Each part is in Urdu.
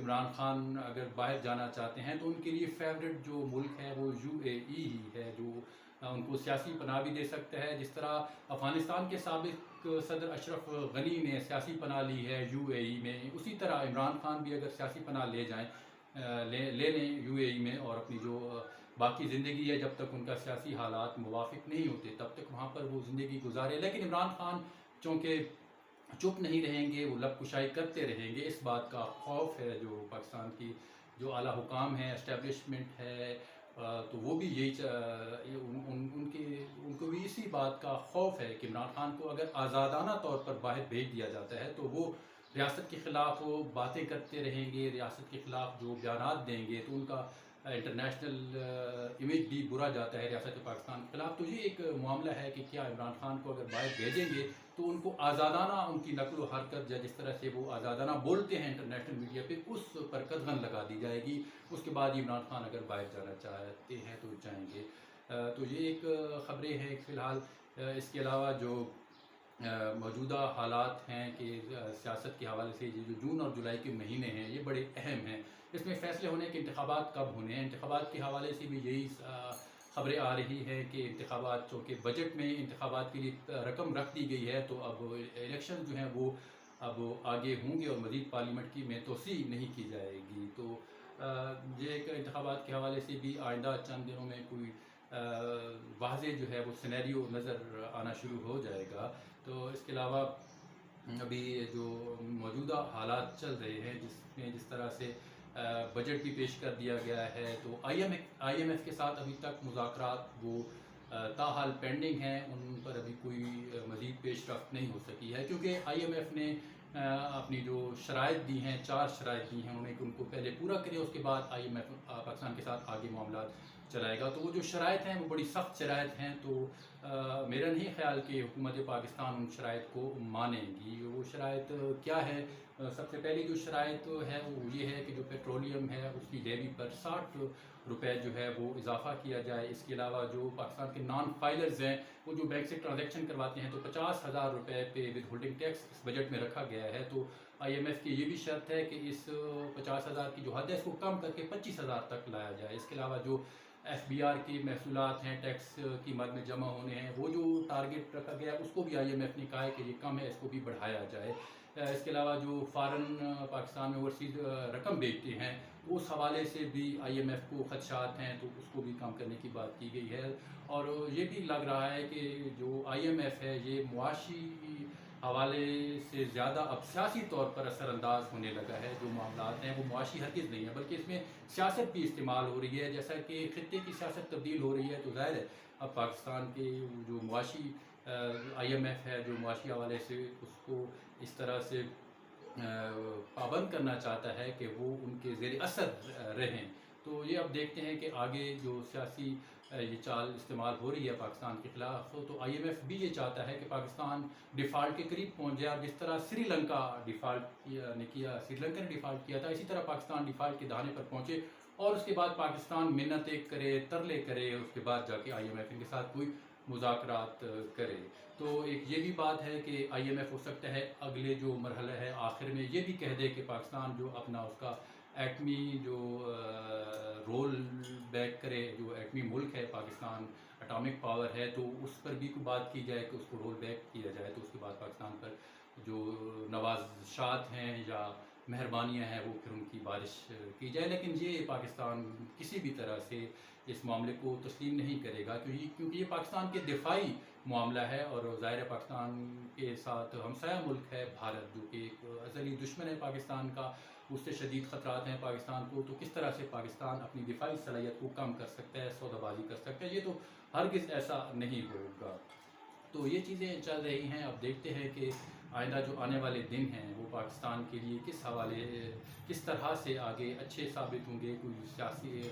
عمران خان اگر باہر جانا چاہتے ہیں تو ان کے لیے فیوریٹ جو ملک ہے وہ UAE ہی ہے، جو ان کو سیاسی پناہ بھی دے سکتا ہے. جس طرح افغانستان کے سابق صدر اشرف غنی نے سیاسی پناہ لی ہے UAE میں، اسی طرح عمران خان بھی اگر سیاسی پناہ لے جائیں لے لیں UAE میں، اور اپنی جو باقی زندگی ہے جب تک ان کا سیاسی حالات موافق نہیں ہوتے تب تک وہاں پر وہ زندگی گزارے. لیکن عمران خان چونکہ چپ نہیں رہیں گے، وہ لب کشائی کرتے رہیں گے، اس بات کا خوف ہے جو پاکستان کی جو اعلیٰ حکام ہیں، اسٹیبلشمنٹ ہے، تو وہ بھی یہی ان کو بھی اسی بات کا خوف ہے کہ عمران خان کو اگر آزادانہ طور پر باہر بھیج دیا جاتا ہے تو وہ ریاست کے خلاف وہ باتیں کرتے رہیں گے، ریاست کے خلاف جو بیانات دیں گے تو ان کا انٹرنیشنل امیج بھی برا جاتا ہے ریاست پاکستان کے خلاف. تو یہ ایک معاملہ ہے کہ کیا عمران خان کو اگر باہر بھیجیں گے تو ان کو آزادانہ ان کی نقل و حرکت جس طرح سے وہ آزادانہ بولتے ہیں انٹرنیشنل میڈیا پہ، اس پر قدغن لگا دی جائے گی. اس کے بعد عمران خان اگر باہر جانا چاہتے ہیں تو جائیں گے. تو یہ ایک خبریں ہیں فی الحال. اس کے علاوہ جو موجودہ حالات ہیں کہ سیاست کے حوالے سے جو جون اور جولائی کے مہینے ہیں یہ بڑے اہم ہیں. اس میں فیصلے ہونے کے انتخابات کب ہونے ہیں، انتخابات کے حوالے سے بھی یہی خبریں آ رہی ہیں کہ انتخابات چونکہ بجٹ میں انتخابات کے لیے رقم رکھ دی گئی ہے تو اب الیکشن جو ہیں وہ اب آگے ہوں گے اور مزید پارلیمنٹ کی میں توسیع نہیں کی جائے گی. تو یہ ایک انتخابات کے حوالے سے بھی آئندہ چند دنوں میں کوئی واضح جو ہے وہ سینیریو نظر آنا شروع ہو جائے گا. تو اس کے علاوہ ابھی جو موجودہ حالات چل رہے ہیں جس طرح سے بجٹ بھی پیش کر دیا گیا ہے، تو آئی ایم ایف کے ساتھ ابھی تک مذاکرات وہ تاحال پینڈنگ ہیں، ان پر ابھی کوئی مزید پیش رفت نہیں ہو سکی ہے کیونکہ آئی ایم ایف نے اپنی جو شرائط دی ہیں، 4 شرائط دی ہیں انہیں کہ ان کو پہلے پورا کرے، اس کے بعد آئی ایم ایف پاکستان کے ساتھ آگے معاملات چلائے گا. تو وہ جو شرائط ہیں وہ بڑی سخت شرائط ہیں، تو میرا نہیں خیال کہ حکومت پاکستان ان شرائط کو مانے گی. وہ شرائط کیا ہے؟ سب سے پہلی جو شرائط ہے وہ یہ ہے کہ جو پیٹرولیم ہے اس کی لیوی پر 60 روپے جو ہے وہ اضافہ کیا جائے. اس کے علاوہ جو پاکستان کے نان فائلرز ہیں وہ جو بینک سے ٹرانزیکشن کرواتے ہیں تو 50,000 روپے پہ ود ہولڈنگ ٹیکس اس بجٹ میں رکھا گیا ہے. تو آئی ایم ایف کی یہ بھی شرط ہے کہ اس 50,000 کی جو حد ہے اس کو کم کر کے 25,000 تک لایا جائے. اس کے علاوہ جو FBR کی محصولات ہیں ٹیکس کی مد میں جمع ہونے ہیں وہ جو ٹارگٹ رکھا گیا اس کو بھی آئی ایم ایف نے کہا ہے کہ یہ کم ہے، اس کو بھی بڑھایا جائے. اس کے علاوہ جو فارن پاکستان میں اوورسیز رقم بیچتے ہیں اس حوالے سے بھی آئی ایم ایف کو خدشات ہیں، تو اس کو بھی کم کرنے کی بات کی گئی ہے. اور یہ بھی لگ رہا ہے کہ جو آئی ایم ایف ہے یہ معاشی حوالے سے زیادہ اب سیاسی طور پر اثر انداز ہونے لگا ہے. جو معاملات ہیں وہ معاشی ہرگز نہیں ہیں بلکہ اس میں سیاست بھی استعمال ہو رہی ہے. جیسا کہ خطے کی سیاست تبدیل ہو رہی ہے تو ظاہر ہے اب پاکستان کے جو معاشی آئی ایم ایف ہے جو معاشی حوالے سے اس کو اس طرح سے پابند کرنا چاہتا ہے کہ وہ ان کے زیر اثر رہیں. تو یہ اب دیکھتے ہیں کہ آگے جو سیاسی یہ چال استعمال ہو رہی ہے پاکستان کے خلاف، تو آئی ایم ایف بھی یہ چاہتا ہے کہ پاکستان ڈیفالٹ کے قریب پہنچ جائے. اور جس طرح سری لنکا سری لنکا نے ڈیفالٹ کیا تھا، اسی طرح پاکستان ڈیفالٹ کے دہانے پر پہنچے اور اس کے بعد پاکستان منتیں کرے، ترلے کرے، اس کے بعد جا کے آئی ایم ایف ان کے ساتھ کوئی مذاکرات کرے. تو ایک یہ بھی بات ہے کہ آئی ایم ایف ہو سکتا ہے اگلے جو مرحلہ ہے آخر میں یہ بھی کہہ دے کہ پاکستان جو اپنا اس کا ایٹمی جو رول بیک کرے، جو ایٹمی ملک ہے پاکستان اٹامک پاور ہے، تو اس پر بھی کوئی بات کی جائے کہ اس کو رول بیک کیا جائے. تو اس کے بعد پاکستان پر جو نوازشات ہیں یا مہربانیاں ہیں وہ پھر ان کی بارش کی جائے. لیکن یہ پاکستان کسی بھی طرح سے اس معاملے کو تسلیم نہیں کرے گا کیونکہ یہ پاکستان کے دفاعی معاملہ ہے. اور ظاہر پاکستان کے ساتھ ہمسایہ ملک ہے بھارت، جو کہ ایک ازلی دشمن ہے پاکستان کا، اس سے شدید خطرات ہیں پاکستان کو. تو کس طرح سے پاکستان اپنی دفاعی صلاحیت کو کم کر سکتا ہے، سودا بازی کر سکتا ہے؟ یہ تو ہرگز ایسا نہیں ہوگا. تو یہ چیزیں چل رہی ہیں. اب دیکھتے ہیں کہ آئندہ جو آنے والے دن ہیں وہ پاکستان کے لیے کس طرح سے آگے اچھے ثابت ہوں گے. کوئی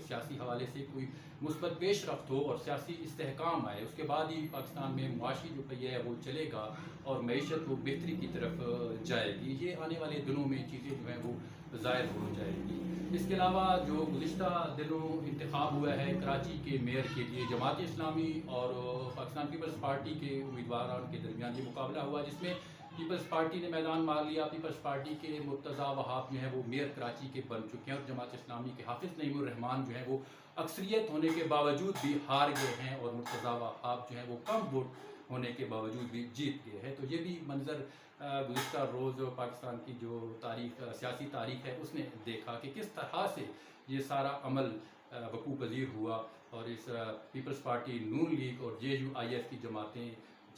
سیاسی حوالے سے کوئی مثبت پیش رفت ہو اور سیاسی استحکام آئے، اس کے بعد ہی پاکستان میں معاشی جو پہیہ ہے وہ چلے گا اور معیشت وہ بہتری کی طرف جائے گی. یہ آنے والے دنوں میں چیزیں جو ہیں وہ ظاہر ہو جائے گی. اس کے علاوہ جو گزشتہ دنوں انتخاب ہوا ہے کراچی کے میئر کے لیے، جماعت اسلامی اور پاکستان پیپلز پارٹی کے امیدواران کے درمیان یہ مقابلہ ہوا جس میں پیپلز پارٹی نے میدان مار لیا. پیپلز پارٹی کے مرتضیٰ وہاب جو ہیں وہ میئر کراچی کے بن چکے ہیں, اور جماعت اسلامی کے حافظ نعیم الرحمان جو ہیں وہ اکثریت ہونے کے باوجود بھی ہار گئے ہیں, اور مرتضیٰ وہاب جو ہیں وہ کم ووٹ ہونے کے باوجود بھی جیت گئے ہیں. تو یہ بھی منظر گزشتہ روز پاکستان کی جو تاریخ, سیاسی تاریخ ہے, اس نے دیکھا کہ کس طرح سے یہ سارا عمل وقوع پذیر ہوا, اور اس پیپلز پارٹی, نون لیگ اور JUIF کی جماعتیں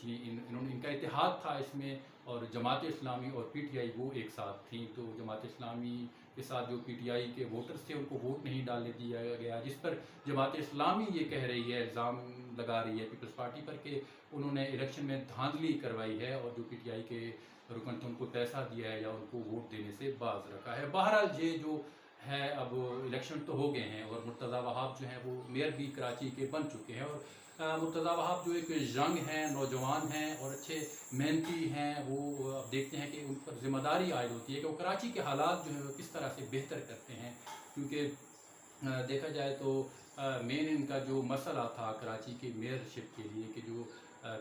ان کا اتحاد تھا اس میں, اور جماعت اسلامی اور PTI وہ ایک ساتھ تھیں. تو جماعت اسلامی کے ساتھ جو PTI کے ووٹرز تھے ان کو ووٹ نہیں ڈالنے دیا گیا, جس پر جماعت اسلامی یہ کہہ رہی ہے, الزام لگا رہی ہے پیپلز پارٹی پر کہ انہوں نے الیکشن میں دھاندلی کروائی ہے, اور جو PTI کے رکن تھے ان کو پیسہ دیا ہے یا ان کو ووٹ دینے سے باز رکھا ہے. بہرحال یہ جو ہے اب الیکشن تو ہو گئے ہیں, اور مرتضیٰ وہاب جو ہیں وہ میئر بھی کراچی کے بن چکے ہیں. اور مرتضیٰ وہاب جو ایک ینگ ہیں, نوجوان ہیں اور اچھے محنتی ہیں, وہ اب دیکھتے ہیں کہ ان پر ذمہ داری عائد ہوتی ہے کہ وہ کراچی کے حالات جو ہے کس طرح سے بہتر کرتے ہیں. کیونکہ دیکھا جائے تو مین ان کا جو مسئلہ تھا کراچی کے میئرشپ کے لیے کہ جو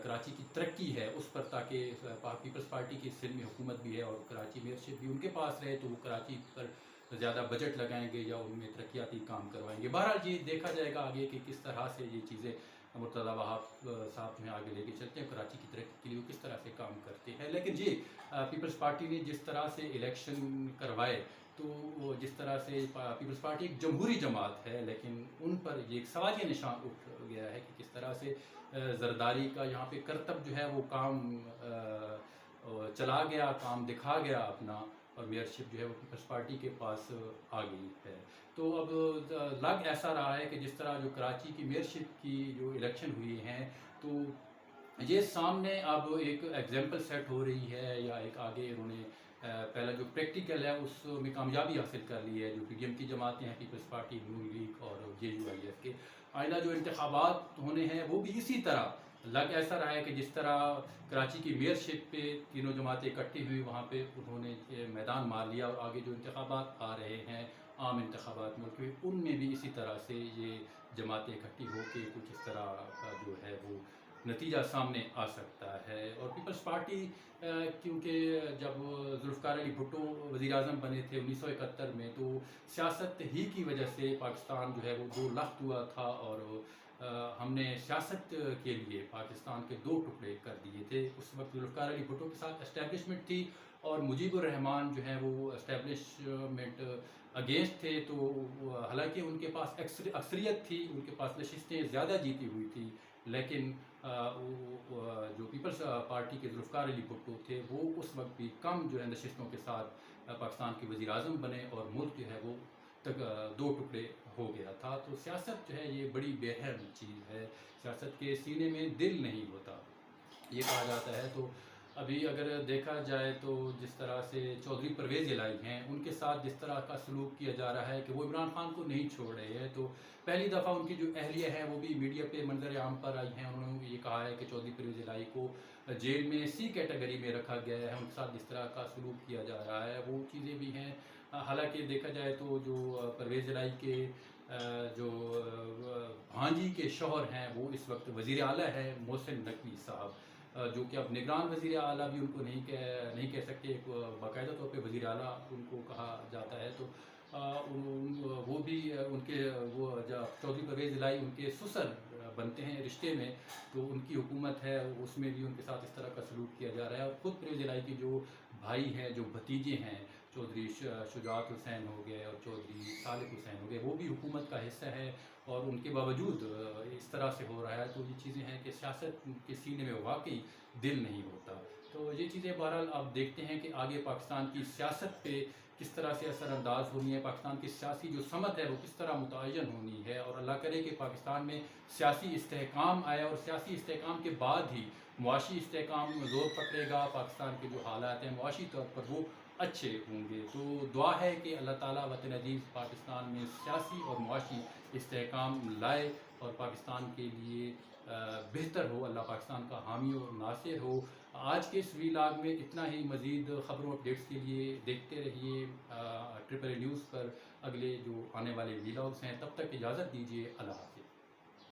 کراچی کی ترقی ہے اس پر, تاکہ پیپلز پارٹی کی سندھ میں حکومت بھی ہے اور کراچی میئرشپ بھی ان کے پاس رہے, تو وہ کراچی پر زیادہ بجٹ لگائیں گے یا ان میں ترقیاتی کام کروائیں گے. بہرحال یہ دیکھا جائے گا آگے کہ کس طرح سے یہ چیزیں مرتضیٰ وہاب صاحب جو ہیں آگے لے کے چلتے ہیں, کراچی کی ترقی کے لیے وہ کس طرح سے کام کرتے ہیں. لیکن یہ پیپلز پارٹی نے جس طرح سے الیکشن کروائے, تو جس طرح سے پیپلز پارٹی ایک جمہوری جماعت ہے, لیکن ان پر یہ ایک سوالیہ نشان اٹھ گیا ہے کہ کس طرح سے زرداری کا یہاں پہ کرتب جو ہے وہ کام چلا گیا, کام دکھا گیا اپنا, اور میئرشپ جو ہے وہ پیپلز پارٹی کے پاس آ گئی ہے. تو اب لگ ایسا رہا ہے کہ جس طرح جو کراچی کی میئرشپ کی جو الیکشن ہوئی ہیں, تو یہ سامنے اب ایک ایگزامپل سیٹ ہو رہی ہے, یا ایک آگے انہوں نے پہلا جو پریکٹیکل ہے اس میں کامیابی حاصل کر لی ہے. جو PDM کی جماعتیں ہیں, پیپلز پارٹی, نون لیگ اور JUIF کے, آئندہ جو انتخابات ہونے ہیں وہ بھی اسی طرح لگ ایسا رہا ہے کہ جس طرح کراچی کی میئرشپ پہ تینوں جماعتیں اکٹھی ہوئی, وہاں پہ انہوں نے میدان مار لیا, اور آگے جو انتخابات آ رہے ہیں, عام انتخابات ملک میں, ان میں بھی اسی طرح سے یہ جماعتیں اکٹھی ہو کے کچھ اس طرح کا جو ہے وہ نتیجہ سامنے آ سکتا ہے. اور پیپلز پارٹی کیونکہ جب ذوالفقار علی بھٹو وزیر اعظم بنے تھے 1971 میں, تو سیاست ہی کی وجہ سے پاکستان جو ہے وہ دو لخت ہوا تھا, اور ہم نے سیاست کے لیے پاکستان کے دو ٹکڑے کر دیے تھے. اس وقت ذوالفقار علی بھٹو کے ساتھ اسٹیبلشمنٹ تھی, اور مجیب الرحمان جو ہیں وہ اسٹیبلشمنٹ اگینسٹ تھے. تو حالانکہ ان کے پاس اکثریت تھی, ان کے پاس نشستیں زیادہ جیتی ہوئی تھی, لیکن جو پیپلز پارٹی کے ذوالفقار علی بھٹو تھے وہ اس وقت بھی کم جو ہے نشستوں کے ساتھ پاکستان کے وزیر اعظم بنے, اور ملک جو ہے وہ دو ٹکڑے ہو گیا تھا. تو سیاست جو ہے یہ بڑی بےرحم چیز ہے, سیاست کے سینے میں دل نہیں ہوتا, یہ کہا جاتا ہے. تو ابھی اگر دیکھا جائے تو جس طرح سے چودھری پرویز الہی ہیں, ان کے ساتھ جس طرح کا سلوک کیا جا رہا ہے کہ وہ عمران خان کو نہیں چھوڑ رہے ہیں, تو پہلی دفعہ ان کی جو اہلیہ ہیں وہ بھی میڈیا پہ منظر عام پر آئی ہیں. انہوں نے یہ کہا ہے کہ چودھری پرویز الہی کو جیل میں C کیٹیگری میں رکھا گیا ہے, ان کے ساتھ جس طرح کا سلوک کیا جا رہا ہے وہ چیزیں بھی ہیں. حالانکہ دیکھا جائے تو جو پرویز الہی کے جو بھانجی کے شوہر ہیں وہ اس وقت وزیر اعلیٰ ہے, محسن نقوی صاحب, جو کہ اب نگران وزیر اعلیٰ بھی ان کو نہیں کہہ سکتے, باقاعدہ طور پہ وزیر اعلیٰ ان کو کہا جاتا ہے. تو وہ بھی ان کے وہ چودھری پرویز الہی ان کے سسر بنتے ہیں رشتے میں, تو ان کی حکومت ہے اس میں بھی ان کے ساتھ اس طرح کا سلوک کیا جا رہا ہے. اور خود پرویز الہی کی جو بھائی ہیں, جو بھتیجے ہیں, چودھری شجاعت حسین ہو گئے اور چودھری صالح حسین ہو گئے, وہ بھی حکومت کا حصہ ہے, اور ان کے باوجود اس طرح سے ہو رہا ہے. تو یہ چیزیں ہیں کہ سیاست کے سینے میں واقعی دل نہیں ہوتا. تو یہ چیزیں بہرحال آپ دیکھتے ہیں کہ آگے پاکستان کی سیاست پہ کس طرح سے اثر انداز ہونی ہے, پاکستان کی سیاسی جو سمت ہے وہ کس طرح متعین ہونی ہے, اور اللہ کرے کہ پاکستان میں سیاسی استحکام آئے, اور سیاسی استحکام کے بعد ہی معاشی استحکام زور پکڑے گا. پاکستان کے جو حالات ہیں معاشی طور پر وہ اچھے ہوں گے. تو دعا ہے کہ اللہ تعالیٰ وطن عزیز پاکستان میں سیاسی اور معاشی استحکام لائے, اور پاکستان کے لیے بہتر ہو. اللہ پاکستان کا حامی اور ناصر ہو. آج کے اس ویلاگ میں اتنا ہی. مزید خبروں اپڈیٹس کے لیے دیکھتے رہیے ٹرپل اے نیوز پر اگلے جو آنے والے ویلاگس ہیں. تب تک اجازت دیجیے, اللہ حافظ.